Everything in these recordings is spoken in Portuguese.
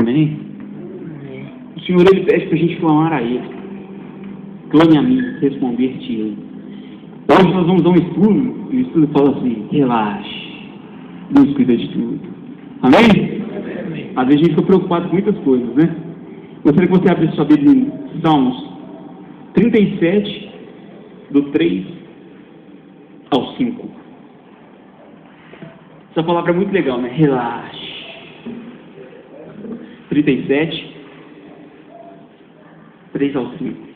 Amém? O Senhor, Ele pede para a gente clamar a Ele. Clame a mim, responder-te-ei. Hoje nós vamos dar um estudo, e o estudo fala assim: relaxe, Deus cuida de tudo. Amém? Às vezes a gente fica preocupado com muitas coisas, né? Gostaria que você abrisse sua Bíblia em Salmos 37, do 3 ao 5. Essa palavra é muito legal, né? Relaxe. 37, 3 ao 5.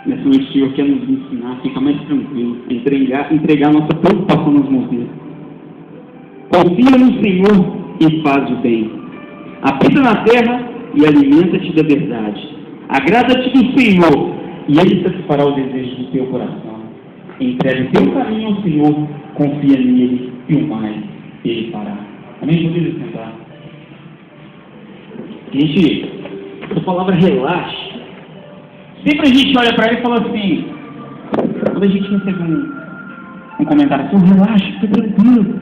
Nessa noite o Senhor quer nos ensinar a ficar mais tranquilo, entregar nossa preocupação nas mãos dele. Confia no Senhor e faz o bem. Habita na terra e alimenta-te da verdade. Agrada-te do Senhor e Ele satisfará o desejo do teu coração. Entrega o teu caminho ao Senhor, confia nele e o mais Ele fará. Amém? Podemos sentar. Gente, essa palavra relaxe, sempre a gente olha para ele e fala assim, quando a gente recebe um comentário assim, relaxa, fica tranquilo.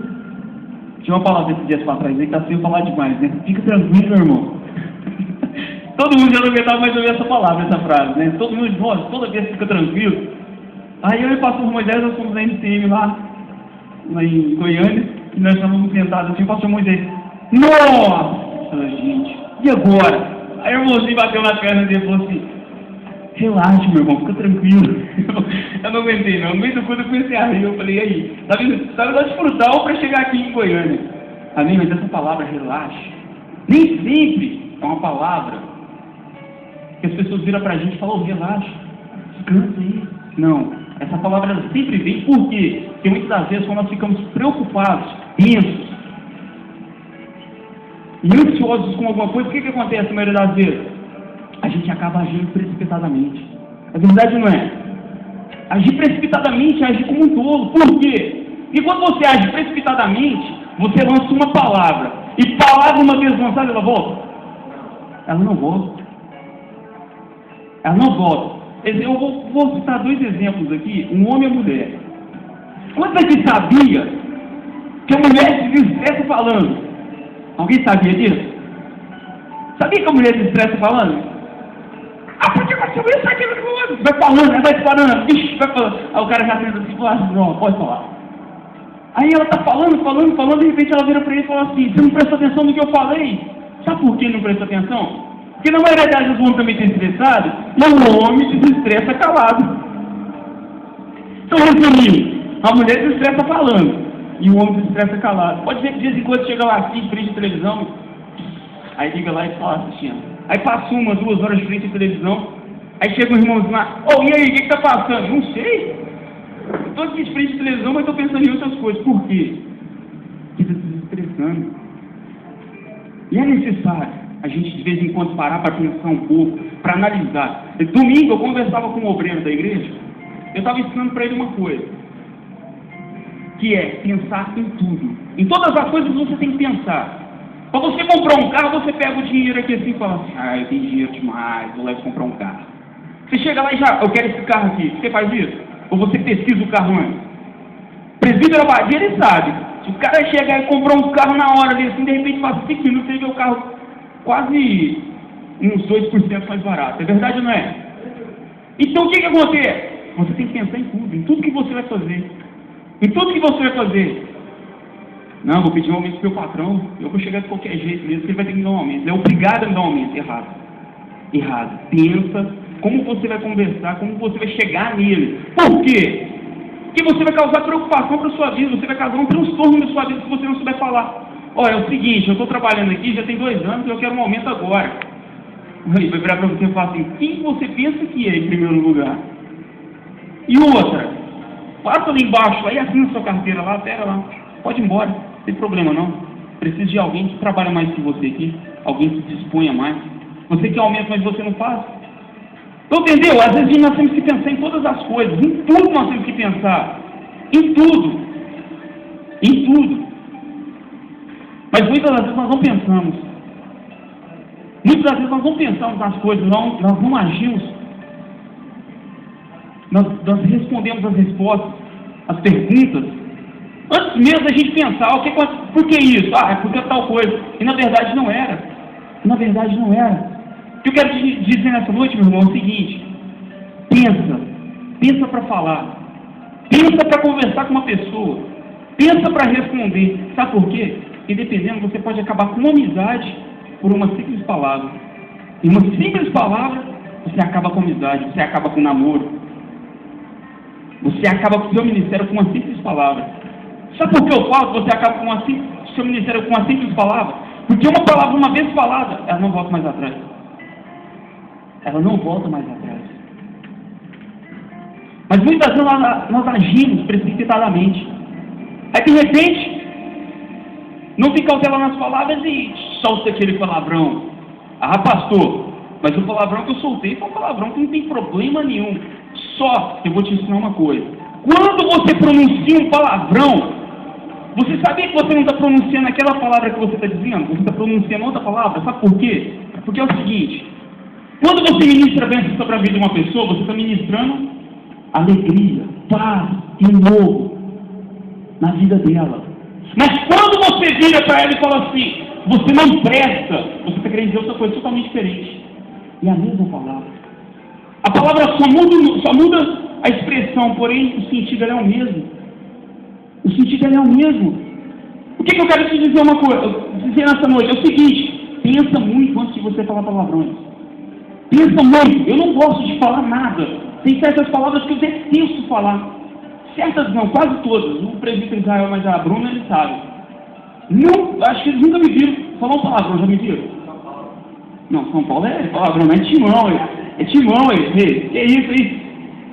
Tinha uma palavra esses dias para trás aí que tá sem falar demais, né? Fica tranquilo, meu irmão. Todo mundo já não aguentava mais ouvir essa palavra, essa frase, né? Todo mundo, nossa, toda vez fica tranquilo. Aí eu e o pastor Moisés, nós fomos na NCM lá em Goiânia, e nós estávamos sentados assim, o pastor Moisés, nossa, gente, e agora? Aí o irmãozinho bateu na perna dele e falou assim, relaxa, meu irmão, fica tranquilo. Eu não aguentei, não. No meio do culto eu comecei a rir. Eu falei, e aí? Estava lá de Frutal para chegar aqui em Goiânia. Amém? Mas essa palavra, relaxa, nem sempre é uma palavra que as pessoas viram para a gente e falam, relaxa, descansa aí. Não. Essa palavra ela sempre vem. Por quê? Porque muitas das vezes, quando nós ficamos preocupados, tensos e ansiosos com alguma coisa, o que acontece a maioria das vezes? A gente acaba agindo precipitadamente. A verdade não é? Agir precipitadamente é agir como um tolo. Por quê? Porque quando você age precipitadamente, você lança uma palavra. E palavra, uma vez lançada, ela volta? Ela não volta. Ela não volta. Eu vou citar dois exemplos aqui, um homem e uma mulher. Quantos aqui sabia que a mulher se desestressa falando? Alguém sabia disso? Sabia que a mulher se desestressa falando? Ah, porque você vai aquilo que vai falando, vai disparando, ixi, vai falando. Aí o cara já tenta assim, fala, não, pode falar. Aí ela tá falando, de repente ela vira para ele e fala assim, você não prestou atenção no que eu falei? Sabe por que não prestou atenção? Porque na maioria das vezes o homem também está estressado, e o homem se desestressa calado. Então, resumindo, a mulher se estressa falando, e o homem se estressa calado. Pode ver que de vez em quando chega lá assim, em frente à televisão, aí liga lá e fala assistindo. Aí passa 1, 2 horas de frente à televisão, aí chega um irmãozinho lá, e aí, o que está passando? Não sei. Estou aqui de frente à televisão, mas estou pensando em outras coisas. Por quê? Porque está se desestressando. E é necessário a gente de vez em quando parar para pensar um pouco, para analisar. Domingo eu conversava com um obreiro da igreja, eu estava ensinando para ele uma coisa, que é pensar em tudo. Em todas as coisas você tem que pensar. Para você comprar um carro, você pega o dinheiro aqui assim e fala assim, eu tenho dinheiro demais, vou lá comprar um carro. Você chega lá e já, eu quero esse carro aqui. Você faz isso? Ou você pesquisa o carro antes? Presbítero Abadia, ele sabe. Se o cara chegar e comprar um carro na hora ali, assim, de repente passa 5 minutos, você vê o carro quase uns 2% mais barato. É verdade ou não é? Então o que acontece? Você tem que pensar em tudo que você vai fazer. Em tudo que você vai fazer. Não, vou pedir um aumento pro meu patrão, eu vou chegar de qualquer jeito mesmo, que ele vai ter que me dar um aumento. Ele é obrigado a me dar um aumento. Errado. Pensa como você vai conversar, como você vai chegar nele. Por quê? Porque você vai causar preocupação para a sua vida, você vai causar um transtorno na sua vida se você não souber falar. Olha, é o seguinte, eu estou trabalhando aqui, já tem 2 anos e eu quero um aumento agora. Ele vai virar para você e falar assim, quem você pensa que é em primeiro lugar? E outra, passa ali embaixo, aí assina sua carteira lá, pega lá, pode ir embora, não tem problema não. Precisa de alguém que trabalha mais que você aqui, alguém que se disponha mais. Você quer aumento, mas você não faz. Então, entendeu? Às vezes nós temos que pensar em todas as coisas, em tudo nós temos que pensar. Em tudo. Em tudo. Mas muitas das vezes nós não pensamos. Muitas das vezes nós não pensamos nas coisas, nós não agimos. Nós respondemos as respostas, as perguntas, antes mesmo da gente pensar, por que isso? É porque tal coisa. E na verdade não era. Na verdade não era. O que eu quero te dizer nessa noite, meu irmão, é o seguinte: pensa para falar, pensa para conversar com uma pessoa, pensa para responder. Sabe por quê? E dependendo, você pode acabar com uma amizade por uma simples palavra. E uma simples palavra, você acaba com amizade, você acaba com namoro, você acaba com o seu ministério com uma simples palavra. Sabe por que eu falo que você acaba com o seu ministério com uma simples palavra? Porque uma palavra, uma vez falada, ela não volta mais atrás. Ela não volta mais atrás. Mas muitas vezes nós agimos precipitadamente. Aí de repente, não tem cautela nas palavras e solta aquele palavrão. Pastor, mas o palavrão que eu soltei foi um palavrão que não tem problema nenhum. Só que eu vou te ensinar uma coisa: quando você pronuncia um palavrão, você sabia que você não está pronunciando aquela palavra que você está dizendo? Você está pronunciando outra palavra. Sabe por quê? Porque é o seguinte: quando você ministra bênção sobre a vida de uma pessoa, você está ministrando alegria, paz e novo na vida dela. Mas quando você vira para ela e fala assim, você não presta, você está querendo dizer outra coisa totalmente diferente. E a mesma palavra. A palavra só muda a expressão, porém o sentido é o mesmo. O sentido é o mesmo. O que eu quero te dizer dizer nessa noite? É o seguinte: pensa muito antes de você falar palavrões. Pensa muito. Eu não gosto de falar nada. Tem certas palavras que eu detesto falar. Certas não, quase todas. O presbítero Israel, mas a Bruna, ele sabe. Não, acho que eles nunca me viram falar um palavrão, já me viram? Não, São Paulo é palavrão, não é timão. É timão, que é isso.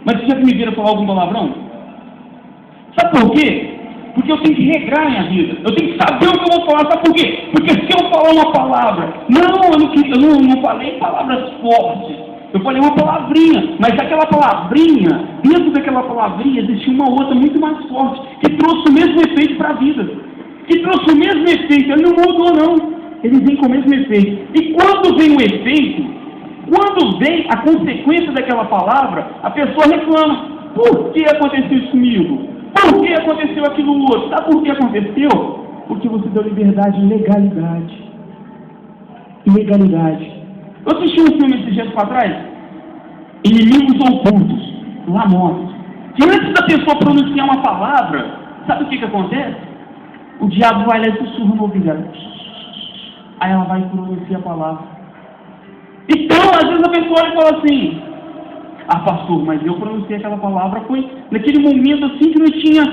Mas vocês já me viram falar algum palavrão? Sabe por quê? Porque eu tenho que regrar a minha vida. Eu tenho que saber o que eu vou falar. Sabe por quê? Porque se eu falar uma palavra, eu não falei palavras fortes. Eu falei uma palavrinha, mas aquela palavrinha, dentro daquela palavrinha existia uma outra muito mais forte, que trouxe o mesmo efeito para a vida. Que trouxe o mesmo efeito. Ele não mudou, não. Ele vem com o mesmo efeito. E quando vem o efeito, quando vem a consequência daquela palavra, a pessoa reclama. Por que aconteceu isso comigo? Por que aconteceu aquilo outro? Sabe por que aconteceu? Porque você deu liberdade e legalidade. Ilegalidade. Eu assisti um filme esses dias para trás, Inimigos Ocultos, lá mostra que antes da pessoa pronunciar uma palavra, sabe o que acontece? O diabo vai lá e sussurra no ouvido dela. Aí ela vai pronunciar a palavra. Então, às vezes a pessoa olha e fala assim: pastor, mas eu pronunciei aquela palavra, foi naquele momento assim que não tinha